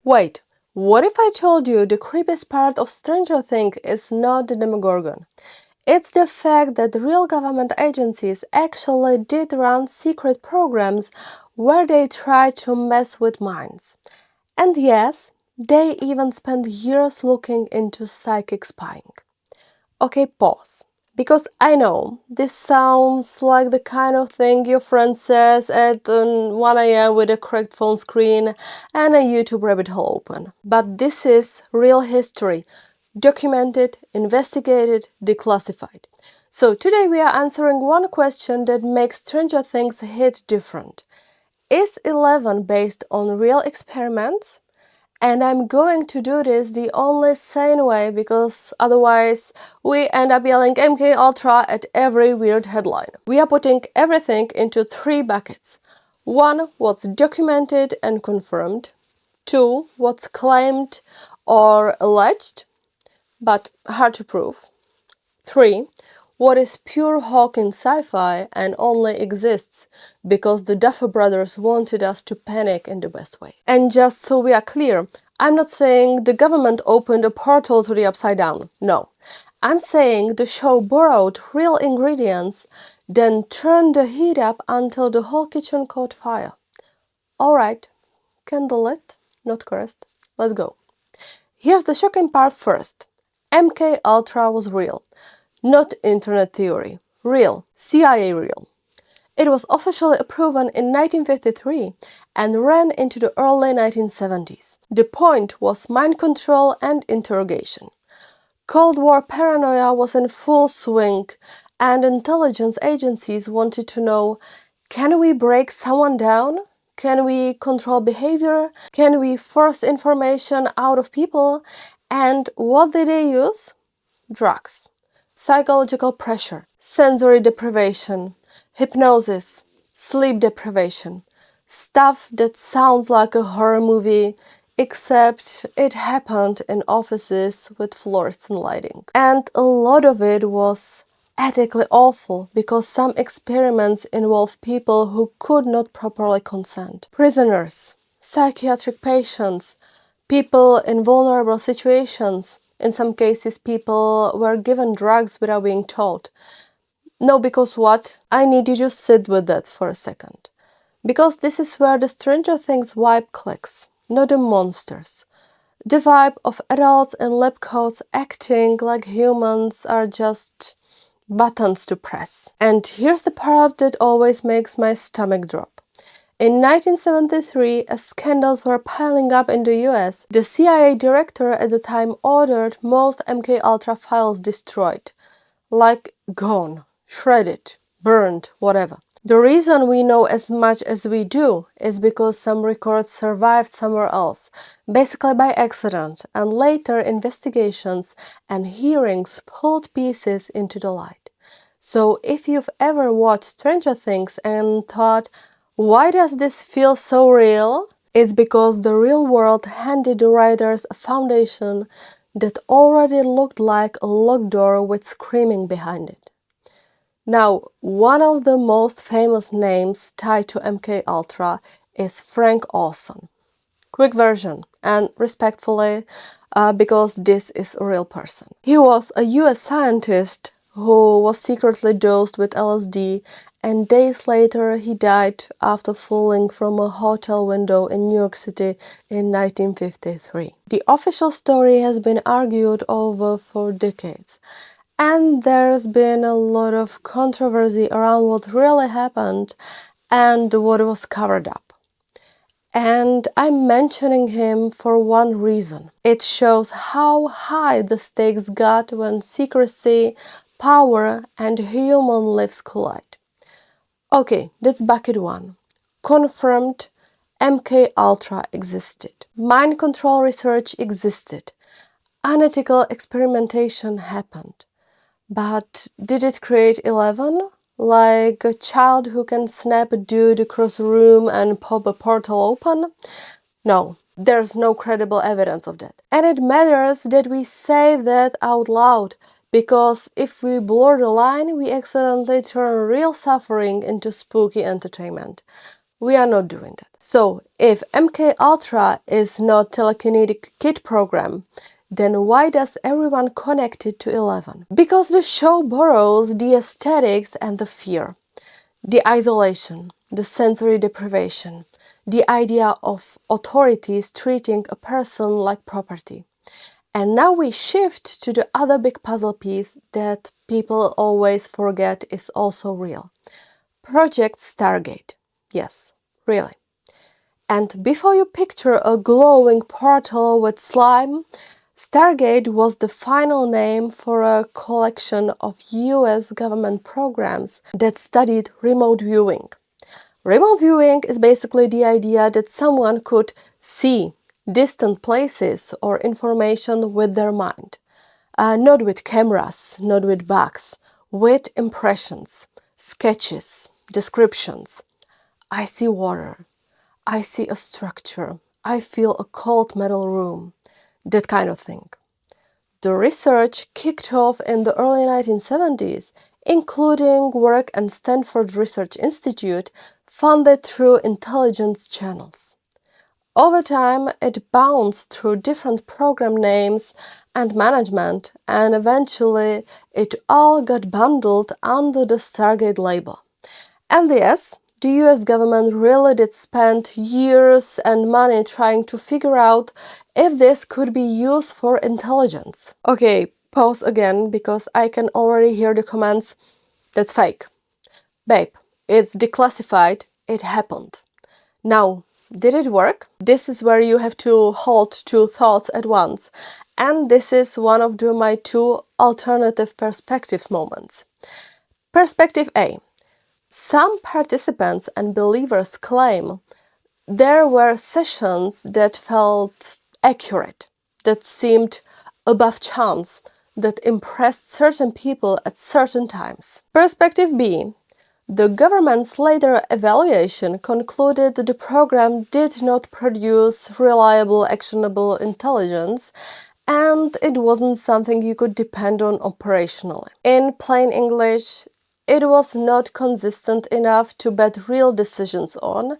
Wait, what if I told you the creepiest part of Stranger Things is not the Demogorgon? It's the fact that real government agencies actually did run secret programs where they tried to mess with minds. And yes, they even spent years looking into psychic spying. Okay, pause. Because I know this sounds like the kind of thing your friend says at 1 a.m. with a cracked phone screen and a YouTube rabbit hole open. But this is real history, documented, investigated, declassified. So today we are answering one question that makes Stranger Things hit different. Is 11 based on real experiments? And I'm going to do this the only sane way, because otherwise we end up yelling MK Ultra at every weird headline. We are putting everything into 3 buckets. 1, what's documented and confirmed. 2, what's claimed or alleged, but hard to prove. 3, what is pure Hawkins sci-fi and only exists because the Duffer brothers wanted us to panic in the best way. And just so we are clear, I'm not saying the government opened a portal to the upside down. No. I'm saying the show borrowed real ingredients, then turned the heat up until the whole kitchen caught fire. Alright, candlelit, not cursed. Let's go. Here's the shocking part first. MK Ultra was real. Not internet theory. Real. CIA real. It was officially proven in 1953 and ran into the early 1970s. The point was mind control and interrogation. Cold War paranoia was in full swing, and intelligence agencies wanted to know, can we break someone down? Can we control behavior? Can we force information out of people? And what did they use? Drugs. Psychological pressure, sensory deprivation, hypnosis, sleep deprivation. Stuff that sounds like a horror movie, except it happened in offices with fluorescent lighting. And a lot of it was ethically awful because some experiments involved people who could not properly consent. Prisoners, psychiatric patients, people in vulnerable situations. In some cases, people were given drugs without being told. No, because what? I need you to sit with that for a second. Because this is where the Stranger Things vibe clicks, not the monsters. The vibe of adults in lab coats acting like humans are just buttons to press. And here's the part that always makes my stomach drop. In 1973, as scandals were piling up in the US, the CIA director at the time ordered most MKUltra files destroyed. Like gone, shredded, burned, whatever. The reason we know as much as we do is because some records survived somewhere else, basically by accident, and later investigations and hearings pulled pieces into the light. So if you've ever watched Stranger Things and thought, why does this feel so real? It's because the real world handed the writers a foundation that already looked like a locked door with screaming behind it. Now, one of the most famous names tied to MKUltra is Frank Olson. Quick version, and respectfully, because this is a real person. He was a US scientist who was secretly dosed with LSD, and days later he died after falling from a hotel window in New York City in 1953. The official story has been argued over for decades, and there's been a lot of controversy around what really happened and what was covered up. And I'm mentioning him for one reason. It shows how high the stakes got when secrecy, power, and human lives collide. Okay, that's bucket 1. Confirmed, MKUltra existed. Mind control research existed. Unethical experimentation happened. But did it create 11? Like a child who can snap a dude across a room and pop a portal open? No, there's no credible evidence of that. And it matters that we say that out loud, because if we blur the line, we accidentally turn real suffering into spooky entertainment. We are not doing that. So, if MK Ultra is not telekinetic kid program, then why does everyone connect it to 11? Because the show borrows the aesthetics and the fear, the isolation, the sensory deprivation, the idea of authorities treating a person like property. And now we shift to the other big puzzle piece that people always forget is also real. Project Stargate. Yes, really. And before you picture a glowing portal with slime, Stargate was the final name for a collection of US government programs that studied remote viewing. Remote viewing is basically the idea that someone could see distant places or information with their mind. Not with cameras, not with bugs, with impressions, sketches, descriptions. I see water. I see a structure. I feel a cold metal room. That kind of thing. The research kicked off in the early 1970s, including work at Stanford Research Institute funded through intelligence channels. Over time, it bounced through different program names and management, and eventually it all got bundled under the Stargate label. And yes, the US government really did spend years and money trying to figure out if this could be used for intelligence. Okay, pause again because I can already hear the comments, that's fake. Babe, it's declassified, it happened. Now, did it work? This is where you have to hold two thoughts at once. And this is one of my two alternative perspectives moments. Perspective A. Some participants and believers claim there were sessions that felt accurate, that seemed above chance, that impressed certain people at certain times. Perspective B. The government's later evaluation concluded that the program did not produce reliable, actionable intelligence, and it wasn't something you could depend on operationally. In plain English, it was not consistent enough to bet real decisions on,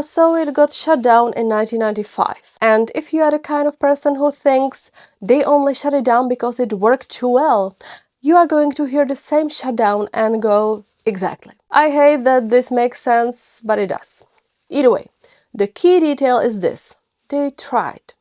so it got shut down in 1995. And if you are the kind of person who thinks they only shut it down because it worked too well, you are going to hear the same shutdown and go, exactly. I hate that this makes sense, but it does. Either way, the key detail is this: they tried.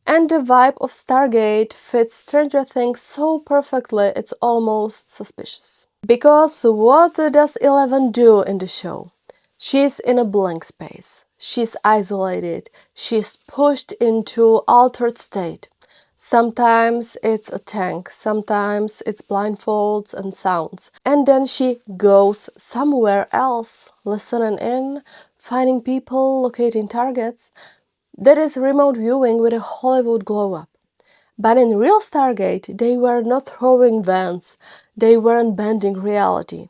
And the vibe of Stargate fits Stranger Things so perfectly it's almost suspicious. Because what does 11 do in the show? She's in a blank space. She's isolated. She's pushed into altered state. Sometimes it's a tank, sometimes it's blindfolds and sounds. And then she goes somewhere else, listening in, finding people, locating targets. That is remote viewing with a Hollywood glow-up. But in real Stargate, they were not throwing vents, they weren't bending reality.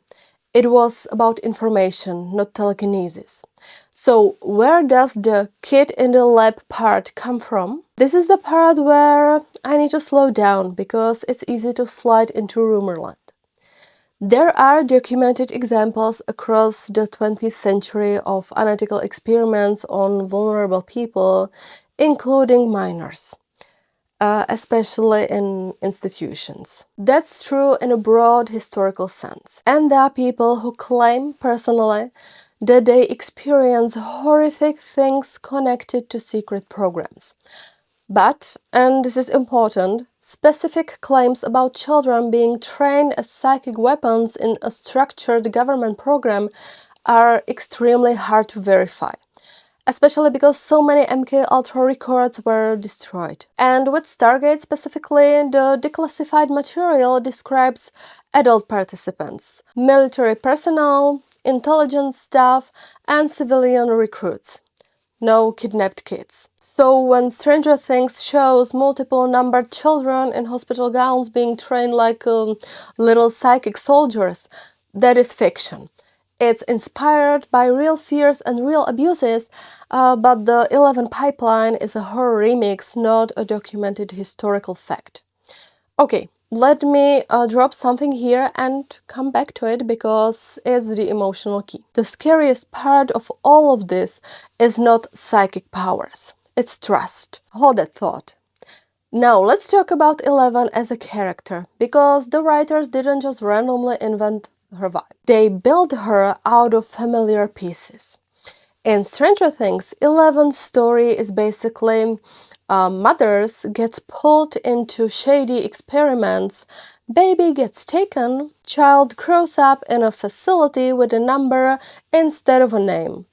It was about information, not telekinesis. So where does the kid in the lab part come from? This is the part where I need to slow down because it's easy to slide into rumorland. There are documented examples across the 20th century of unethical experiments on vulnerable people, including minors, especially in institutions. That's true in a broad historical sense. And there are people who claim personally that they experience horrific things connected to secret programs. But, and this is important, specific claims about children being trained as psychic weapons in a structured government program are extremely hard to verify, especially because so many MK Ultra records were destroyed. And with Stargate specifically, the declassified material describes adult participants, military personnel, intelligence staff, and civilian recruits. No kidnapped kids. So when Stranger Things shows multiple numbered children in hospital gowns being trained like little psychic soldiers, that is fiction. It's inspired by real fears and real abuses, but the 11 pipeline is a horror remix, not a documented historical fact. Okay, let me drop something here and come back to it because it's the emotional key. The scariest part of all of this is not psychic powers, it's trust. Hold that thought. Now let's talk about Eleven as a character, because the writers didn't just randomly invent her vibe. They built her out of familiar pieces. In Stranger Things, Eleven's story is basically mothers gets pulled into shady experiments, baby gets taken, child grows up in a facility with a number instead of a name.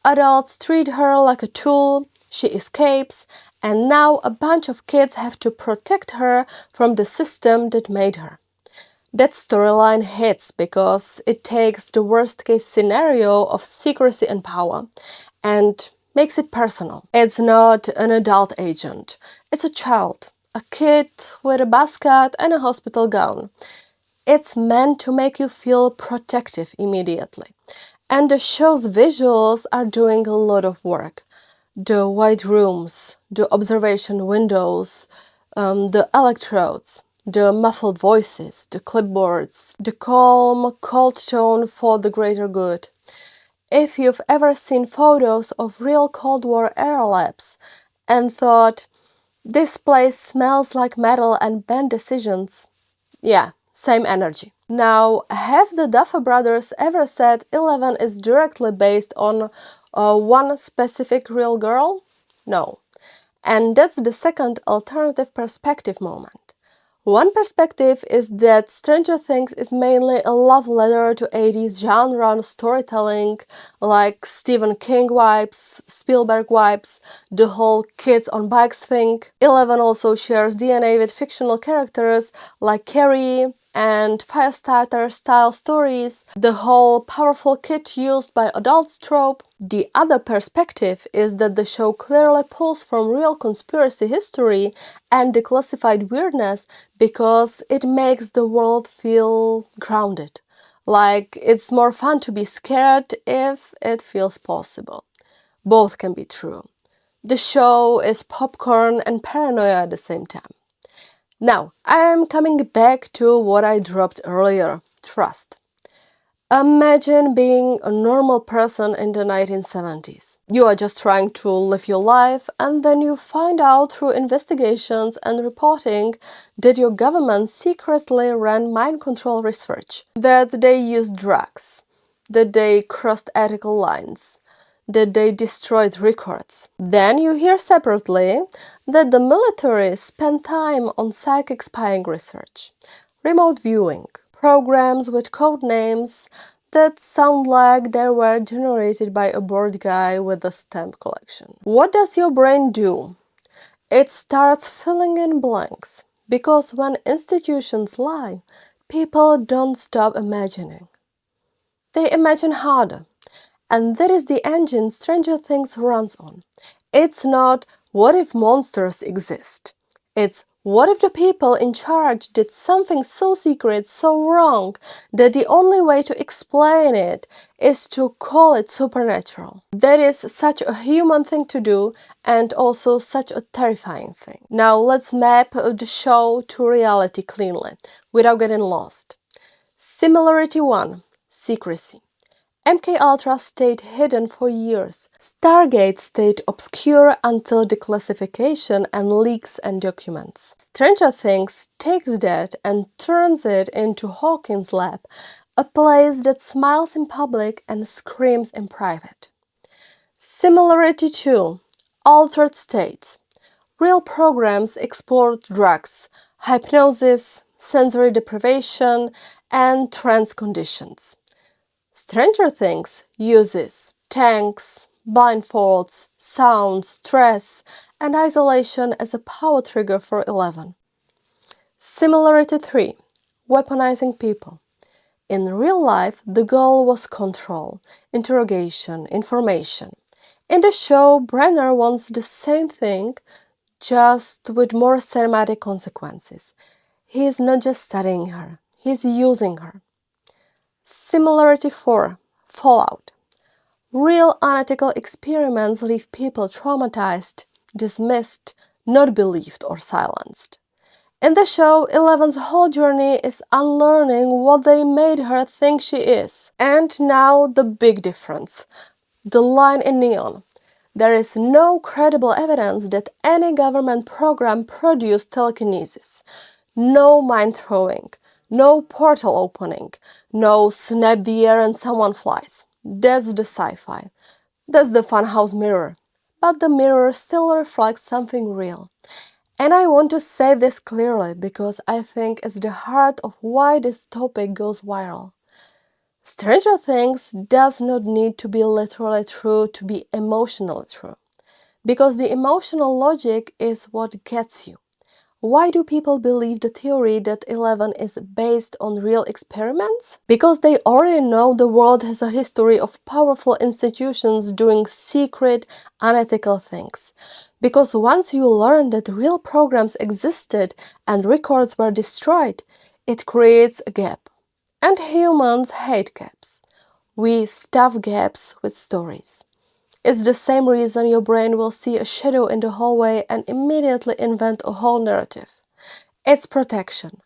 Adults treat her like a tool, she escapes, and now a bunch of kids have to protect her from the system that made her. That storyline hits because it takes the worst-case scenario of secrecy and power and makes it personal. It's not an adult agent. It's a child, a kid with a buzz cut and a hospital gown. It's meant to make you feel protective immediately. And the show's visuals are doing a lot of work. The white rooms, the observation windows, the electrodes, the muffled voices, the clipboards, the calm, cold tone for the greater good. If you've ever seen photos of real Cold War era labs and thought, this place smells like metal and bad decisions, yeah, same energy. Now, have the Duffer brothers ever said Eleven is directly based on one specific real girl? No. And that's the second alternative perspective moment. One perspective is that Stranger Things is mainly a love letter to 80s genre storytelling, like Stephen King vibes, Spielberg vibes, the whole kids on bikes thing. Eleven also shares DNA with fictional characters like Carrie and Firestarter style stories, the whole powerful kid used by adults trope. The other perspective is that the show clearly pulls from real conspiracy history and declassified weirdness because it makes the world feel grounded. Like it's more fun to be scared if it feels possible. Both can be true. The show is popcorn and paranoia at the same time. Now, I am coming back to what I dropped earlier, trust. Imagine being a normal person in the 1970s. You are just trying to live your life, and then you find out through investigations and reporting that your government secretly ran mind control research, that they used drugs, that they crossed ethical lines, that they destroyed records. Then you hear separately that the military spent time on psychic spying research, remote viewing, programs with code names that sound like they were generated by a bored guy with a stamp collection. What does your brain do? It starts filling in blanks, because when institutions lie, people don't stop imagining. They imagine harder. And that is the engine Stranger Things runs on. It's not what if monsters exist. It's what if the people in charge did something so secret, so wrong, that the only way to explain it is to call it supernatural. That is such a human thing to do and also such a terrifying thing. Now let's map the show to reality cleanly, without getting lost. Similarity 1. Secrecy. MKUltra stayed hidden for years. Stargate stayed obscure until declassification and leaks and documents. Stranger Things takes that and turns it into Hawkins Lab, a place that smiles in public and screams in private. Similarity 2. Altered states. Real programs explored drugs, hypnosis, sensory deprivation, and trance conditions. Stranger Things uses tanks, blindfolds, sound, stress, and isolation as a power trigger for Eleven. Similarity 3. Weaponizing people. In real life, the goal was control, interrogation, information. In the show, Brenner wants the same thing, just with more cinematic consequences. He is not just studying her, he is using her. Similarity 4. Fallout. Real unethical experiments leave people traumatized, dismissed, not believed or silenced. In the show, Eleven's whole journey is unlearning what they made her think she is. And now the big difference. The line in neon. There is no credible evidence that any government program produced telekinesis. No mind throwing, no portal opening, no snap the air and someone flies. That's the sci-fi. That's the funhouse mirror. But the mirror still reflects something real. And I want to say this clearly because I think it's the heart of why this topic goes viral. Stranger Things does not need to be literally true to be emotionally true. Because the emotional logic is what gets you. Why do people believe the theory that 11 is based on real experiments? Because they already know the world has a history of powerful institutions doing secret, unethical things. Because once you learn that real programs existed and records were destroyed, it creates a gap. And humans hate gaps. We stuff gaps with stories. It's the same reason your brain will see a shadow in the hallway and immediately invent a whole narrative. It's protection,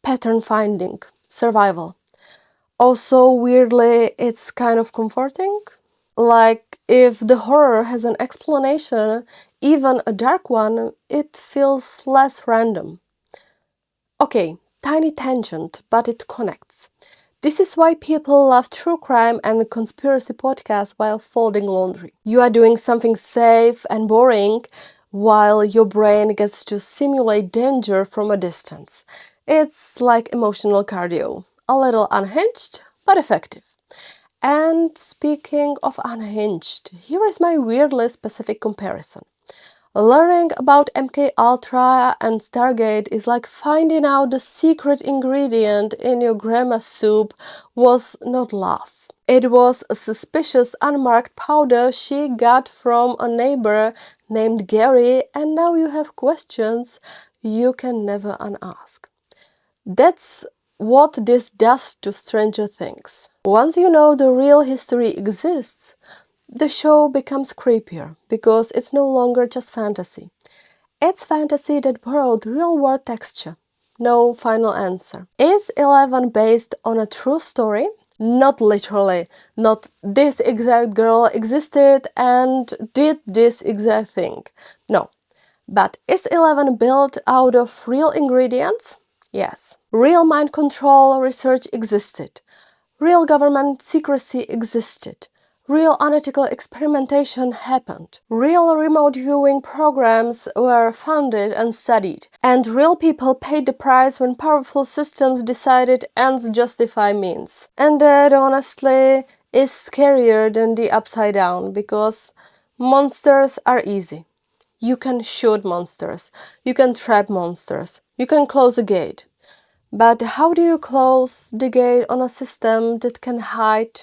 pattern finding, survival. Also, weirdly, it's kind of comforting. Like, if the horror has an explanation, even a dark one, it feels less random. Okay, tiny tangent, but it connects. This is why people love true crime and conspiracy podcasts while folding laundry. You are doing something safe and boring while your brain gets to simulate danger from a distance. It's like emotional cardio, a little unhinged, but effective. And speaking of unhinged, here is my weirdly specific comparison. Learning about MK Ultra and Stargate is like finding out the secret ingredient in your grandma's soup was not love. It was a suspicious unmarked powder she got from a neighbor named Gary, and now you have questions you can never unask. That's what this does to Stranger Things. Once you know the real history exists, the show becomes creepier because it's no longer just fantasy. It's fantasy that borrowed real-world texture. No final answer. Is 11 based on a true story? Not literally. Not this exact girl existed and did this exact thing. No. But is 11 built out of real ingredients? Yes. Real mind control research existed. Real government secrecy existed. Real unethical experimentation happened. Real remote viewing programs were funded and studied. And real people paid the price when powerful systems decided ends justify means. And that, honestly, is scarier than the upside down, because monsters are easy. You can shoot monsters. You can trap monsters. You can close a gate. But how do you close the gate on a system that can hide,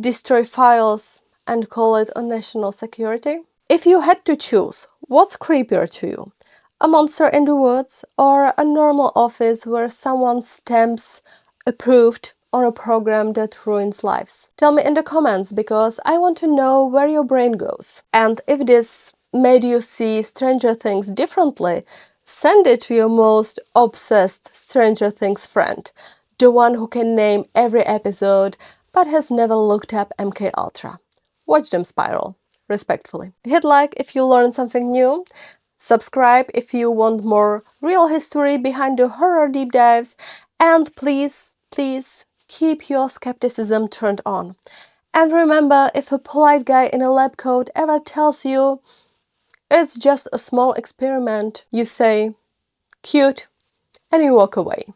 destroy files, and call it a national security? If you had to choose, what's creepier to you? A monster in the woods or a normal office where someone stamps approved on a program that ruins lives? Tell me in the comments, because I want to know where your brain goes. And if this made you see Stranger Things differently, send it to your most obsessed Stranger Things friend, the one who can name every episode but has never looked up MK Ultra. Watch them spiral, respectfully. Hit like if you learned something new, subscribe if you want more real history behind the horror deep dives, and please, please keep your skepticism turned on. And remember, if a polite guy in a lab coat ever tells you it's just a small experiment, you say, cute, and you walk away.